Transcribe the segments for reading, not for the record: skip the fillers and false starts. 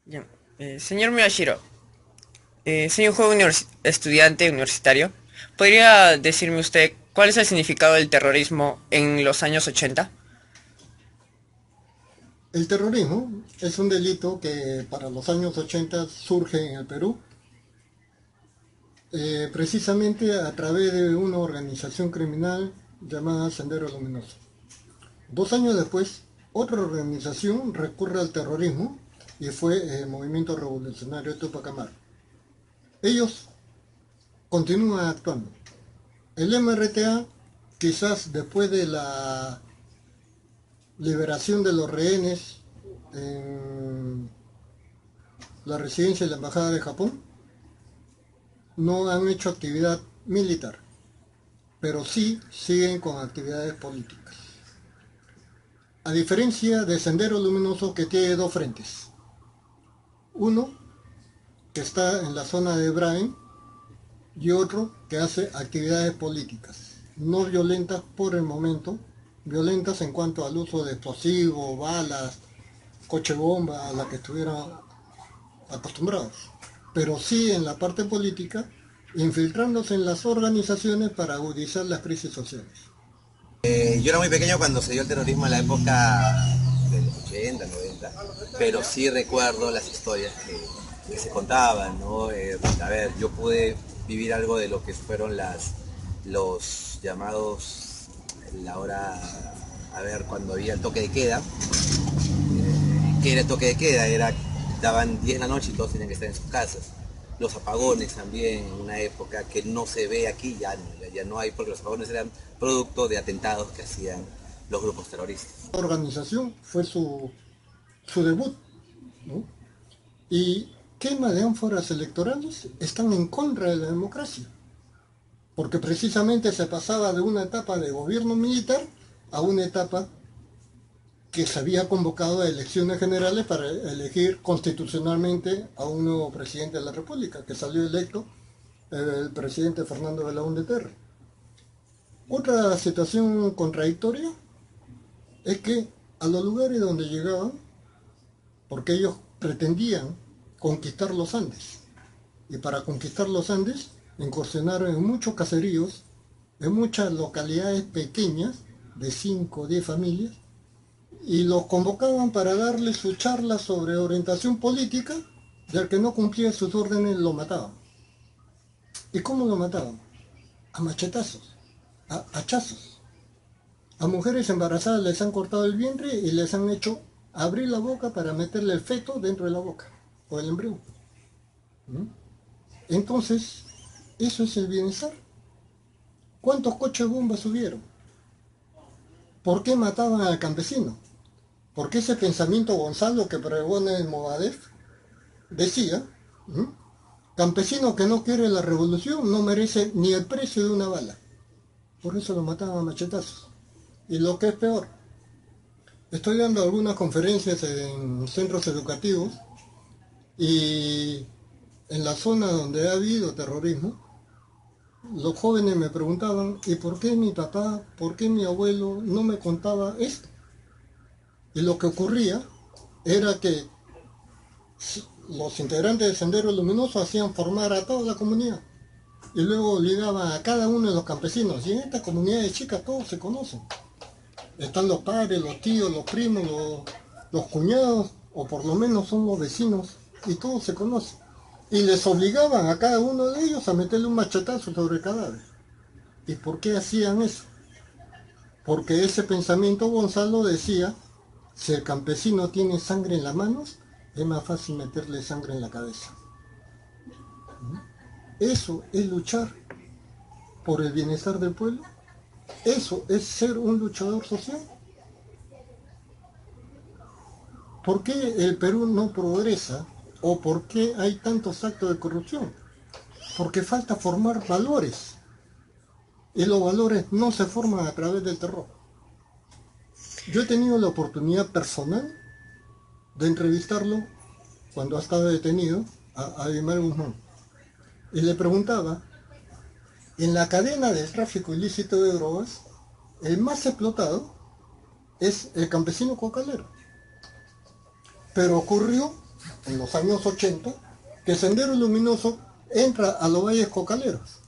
Ya. Señor Miyashiro, señor estudiante universitario, ¿podría decirme usted cuál es el significado del terrorismo en los años 80? El terrorismo es un delito que para los años 80 surge en el Perú, precisamente a través de una organización criminal llamada Sendero Luminoso. 2 años después, otra organización recurre al terrorismo y fue el Movimiento Revolucionario Tupac Amaru. Ellos continúan actuando. El MRTA, quizás después de la liberación de los rehenes en la residencia de la Embajada de Japón, no han hecho actividad militar, pero sí siguen con actividades políticas. A diferencia de Sendero Luminoso, que tiene dos frentes. Uno que está en la zona de Brain y otro que hace actividades políticas, no violentas por el momento, violentas en cuanto al uso de explosivos, balas, coche bomba, a la que estuvieran acostumbrados, pero sí en la parte política, infiltrándose en las organizaciones para agudizar las crisis sociales. Yo era muy pequeño cuando se dio el terrorismo en la época de los 80, 90, pero sí recuerdo las historias que se contaban, ¿no? A ver, yo pude vivir algo de lo que fueron los llamados, la hora, a ver, cuando había el toque de queda, que era el toque de queda, daban 10 de la noche y todos tenían que estar en sus casas. Los apagones también, en una época que no se ve aquí, ya no hay, porque los apagones eran producto de atentados que hacían los grupos terroristas. La organización fue su debut, ¿no? Y quema de ánforas electorales están en contra de la democracia, porque precisamente se pasaba de una etapa de gobierno militar a una etapa que se había convocado a elecciones generales para elegir constitucionalmente a un nuevo presidente de la República, que salió electo el presidente Fernando Belaúnde Terry. Otra situación contradictoria es que a los lugares donde llegaban, porque ellos pretendían conquistar los Andes, y para conquistar los Andes incursionaron en muchos caseríos, en muchas localidades pequeñas, de 5 o 10 familias, y los convocaban para darles su charla sobre orientación política, y al que no cumplía sus órdenes lo mataban. ¿Y cómo lo mataban? A machetazos, a hachazos. A mujeres embarazadas les han cortado el vientre y les han hecho abrir la boca para meterle el feto dentro de la boca, o el embrión. ¿Mm? Entonces, eso es el bienestar. ¿Cuántos coches bombas subieron? ¿Por qué mataban al campesino? Porque ese pensamiento Gonzalo que pregona el Movadef decía, ¿m? Campesino que no quiere la revolución no merece ni el precio de una bala. Por eso lo mataban a machetazos. Y lo que es peor, estoy dando algunas conferencias en centros educativos y en la zona donde ha habido terrorismo, los jóvenes me preguntaban, ¿y por qué mi papá, por qué mi abuelo no me contaba esto? Y lo que ocurría era que los integrantes de Sendero Luminoso hacían formar a toda la comunidad y luego ligaban a cada uno de los campesinos. Y en estas comunidades chicas todos se conocen. Están los padres, los tíos, los primos, los cuñados, o por lo menos son los vecinos, y todos se conocen. Y les obligaban a cada uno de ellos a meterle un machetazo sobre el cadáver. ¿Y por qué hacían eso? Porque ese pensamiento Gonzalo decía, si el campesino tiene sangre en las manos, es más fácil meterle sangre en la cabeza. Eso es luchar por el bienestar del pueblo. Eso es ser un luchador social. ¿Por qué el Perú no progresa o por qué hay tantos actos de corrupción? Porque falta formar valores y los valores no se forman a través del terror. Yo he tenido la oportunidad personal de entrevistarlo cuando ha estado detenido a Aymar Guzmán y le preguntaba, en la cadena del tráfico ilícito de drogas, el más explotado es el campesino cocalero. Pero ocurrió en los años 80, que Sendero Luminoso entra a los valles cocaleros.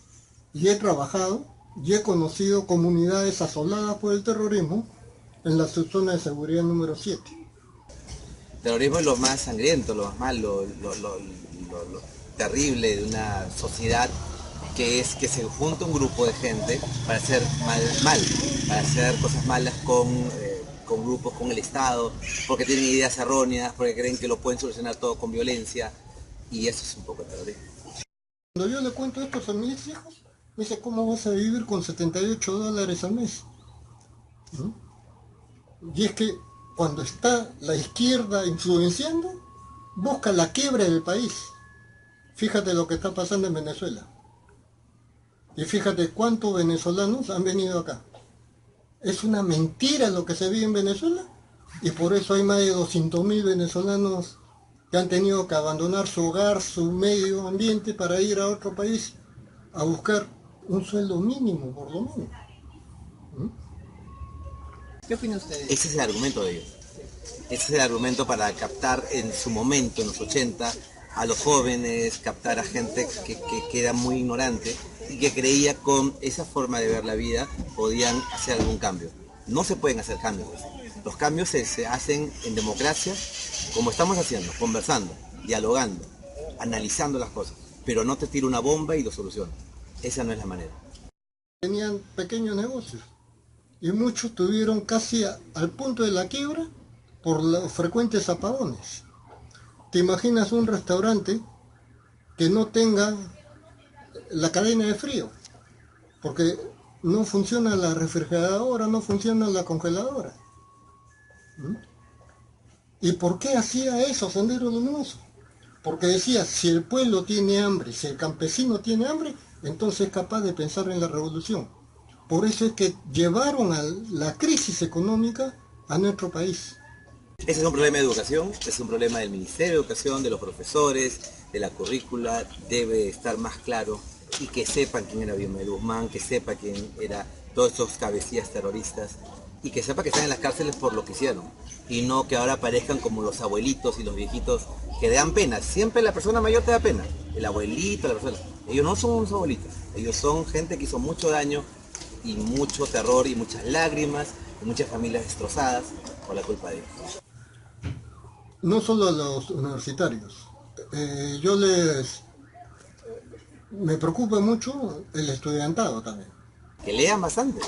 Y he trabajado y he conocido comunidades asoladas por el terrorismo en la subzona de seguridad número 7. El terrorismo es lo más sangriento, lo más malo, lo terrible de una sociedad, que es que se junta un grupo de gente para hacer para hacer cosas malas con grupos, con el Estado, porque tienen ideas erróneas, porque creen que lo pueden solucionar todo con violencia, y eso es un poco terrorismo. Cuando yo le cuento esto a mis hijos, me dice, ¿cómo vas a vivir con $78 al mes? ¿No? Y es que cuando está la izquierda influenciando, busca la quiebra del país. Fíjate lo que está pasando en Venezuela. Y fíjate cuántos venezolanos han venido acá. Es una mentira lo que se vive en Venezuela, y por eso hay más de 200.000 venezolanos que han tenido que abandonar su hogar, su medio ambiente, para ir a otro país a buscar un sueldo mínimo, por lo menos. ¿Qué opina usted? Ese es el argumento de ellos. Ese es el argumento para captar en su momento, en los 80, a los jóvenes, captar a gente que era muy ignorante y que creía con esa forma de ver la vida podían hacer algún cambio. No se pueden hacer cambios. Los cambios se hacen en democracia, como estamos haciendo, conversando, dialogando, analizando las cosas, pero no te tiro una bomba y lo soluciono. Esa no es la manera. Tenían pequeños negocios y muchos tuvieron casi al punto de la quiebra por los frecuentes apagones. ¿Te imaginas un restaurante que no tenga la cadena de frío? Porque no funciona la refrigeradora, no funciona la congeladora. ¿Y por qué hacía eso Sendero Luminoso? Porque decía, si el pueblo tiene hambre, si el campesino tiene hambre, entonces es capaz de pensar en la revolución. Por eso es que llevaron a la crisis económica a nuestro país. Ese es un problema de educación, es un problema del Ministerio de Educación, de los profesores, de la currícula. Debe estar más claro y que sepan quién era Abimael Guzmán, que sepa quién era todos estos cabecillas terroristas y que sepa que están en las cárceles por lo que hicieron y no que ahora aparezcan como los abuelitos y los viejitos que dan pena. Siempre la persona mayor te da pena, el abuelito, la persona. Ellos no son unos abuelitos, ellos son gente que hizo mucho daño y mucho terror y muchas lágrimas y muchas familias destrozadas por la culpa de ellos. No solo a los universitarios. Me preocupa mucho el estudiantado también. Que lean bastante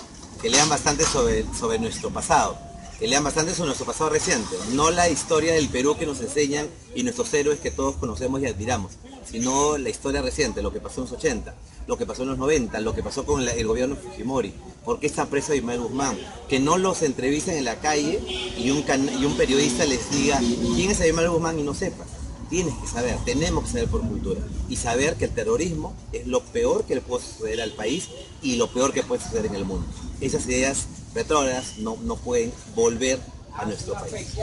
sobre nuestro pasado, que lean bastante sobre nuestro pasado reciente, no la historia del Perú que nos enseñan y nuestros héroes que todos conocemos y admiramos, sino la historia reciente, lo que pasó en los 80, lo que pasó en los 90, lo que pasó con el gobierno de Fujimori, por qué está preso Abimael Guzmán, que no los entrevisten en la calle y un periodista les diga quién es Abimael Guzmán y no sepa. Tienes que saber, tenemos que saber por cultura y saber que el terrorismo es lo peor que le puede suceder al país y lo peor que puede suceder en el mundo. Esas ideas retrógradas no pueden volver a nuestro país.